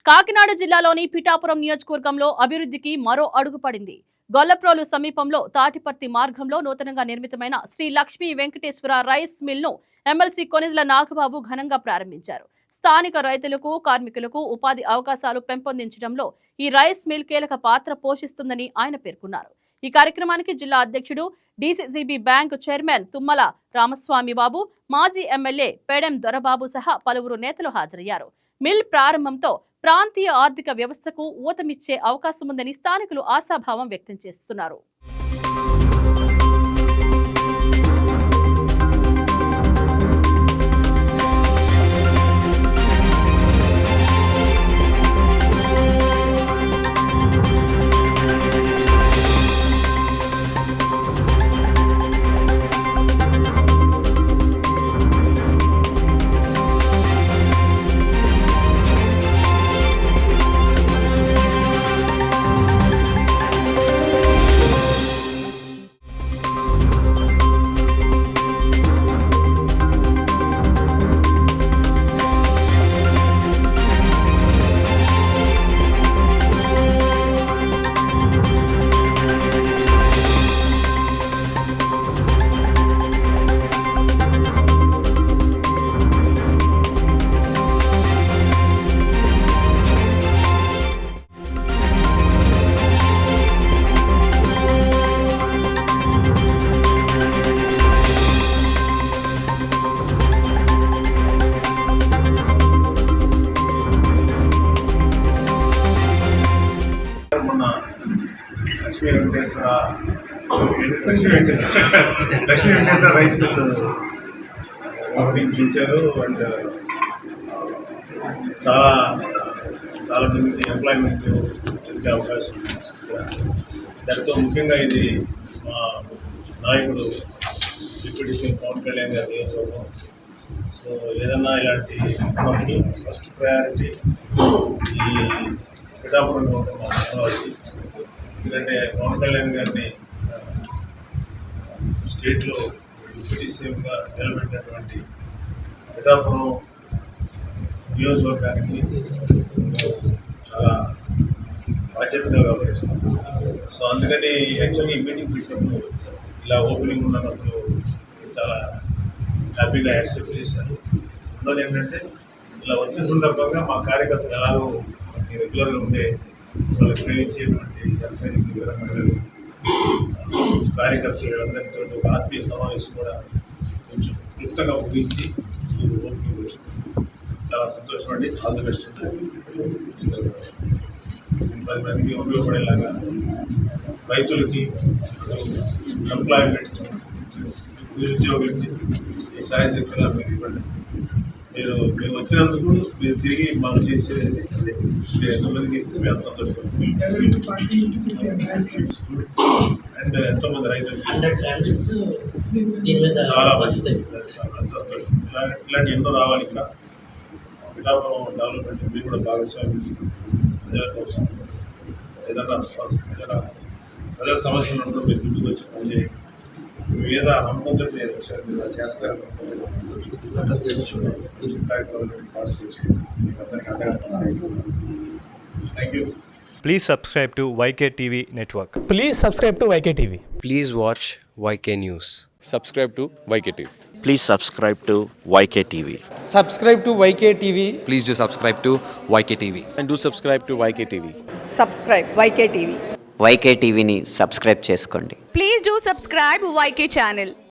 కాకినాడ జిల్లాలోని పిఠాపురం నియోజకవర్గంలో అభివృద్ధికి మరో అడుగు పడింది. గొల్లప్రోలు సమీపంలో తాటిపర్తి మార్గంలో నూతనంగా నిర్మితమైన శ్రీ లక్ష్మీ వెంకటేశ్వర రైస్ మిల్ ను ఎమ్మెల్సీ కొనిదెల నాగబాబు ఘనంగా ప్రారంభించారు. స్థానిక రైతులకు, కార్మికులకు ఉపాధి అవకాశాలు పెంపొందించడంలో ఈ రైస్ మిల్ కీలక పాత్ర పోషిస్తుందని ఆయన పేర్కొన్నారు. ఈ కార్యక్రమానికి జిల్లా అధ్యక్షుడు, DCCB bank chairman Tummala Ramaswamy Babu, మాజీ ఎమ్మెల్యే పేడెం దొరబాబు సహా పలువురు నేతలు హాజరయ్యారు. మిల్ ప్రారంభంతో ప్రాంతీయ ఆర్థిక వ్యవస్థకు ఊతమిచ్చే అవకాశముందని స్థానికులు ఆశాభావం వ్యక్తం చేస్తున్నారు. లక్ష్మీ వెంకటేశ్వర రైస్ మిల్ పంపించారు. అండ్ చాలా మందికి ఎంప్లాయ్మెంట్ దొరికే అవకాశం ఉంది. దాంతో ముఖ్యంగా ఇది మా నాయకుడు డిప్యూటీ సీఎం పవన్ కళ్యాణ్ గారి నియోజకవర్గం. సో ఏదన్నా ఇలాంటి ఉన్నప్పుడు ఫస్ట్ ప్రయారిటీ ఈ పిఠాపురంలో ఉన్న మా అమరావతి. ఎందుకంటే పవన్ కళ్యాణ్ గారిని స్టేట్లో డిప్యూటీ సీఎంగా నిలబెట్టినటువంటి పిఠాపురం నియోజకవర్గానికి చాలా బాధ్యతగా వ్యవహరిస్తాం. సో అందుకని యాక్చువల్గా ఈ మీటింగ్ పెట్టినప్పుడు ఇలా ఓపెనింగ్ ఉన్నప్పుడు చాలా హ్యాపీగా యాక్సెప్ట్ చేశాను. రెండోది ఏంటంటే ఇలా వచ్చిన సందర్భంగా మా కార్యకర్తలు ఎలాగో మనకి రెగ్యులర్గా ఉండే వాళ్ళకి ప్రేమించేటువంటి జనసైనికులు, వీర మహిళలు, కార్యకర్తలు వీళ్ళందరితో ఒక ఆత్మీయ సమావేశం కూడా కొంచెం క్లుప్తంగా ముగించి ఓపెనింగ్ వచ్చింది. చాలా సంతోషం అండి. All the best. 10 మందికి ఉపయోగపడేలాగా రైతులకి, ఎంప్లాయ్మెంట్, నిరుద్యోగులకి ఈ సాయశక్తులా మీరు ఇవ్వండి. మీరు వచ్చినందుకు మీరు తిరిగి మాకు చేసేది ఎంతమందికి ఇస్తే మేము సంతోషపడతాం. అండ్ ఎంతోమంది రైతులు చాలా మంచి సంతోషం. ఇలాంటి ఎన్నో రావాలి. ఇంకా పిఠాపురం డెవలప్మెంట్ మీరు కూడా భాగస్వామ్యం తీసుకుంటాం. ప్రజల కోసం ఏదైనా ప్రజల సమస్యలు ఉన్నప్పుడు మీరు ముందుకు వచ్చి పనిచేయండి. మీద నమ్మకంతో నేను వచ్చాను, మీరు అలా చేస్తారని కార్యక్రమాలు పార్టిసిపేట్ చేయండి. మీకు అందరికీ అండగా. Thank you. Please subscribe to YK TV Network. Please subscribe to YK TV. Please watch YK News. Subscribe to YK TV. Please subscribe to YK TV. Subscribe to YK TV. Please do subscribe to YK TV. And do subscribe to YK TV. Subscribe YK TV. YK TVని subscribe చేసుకోండి. Please do subscribe YK channel.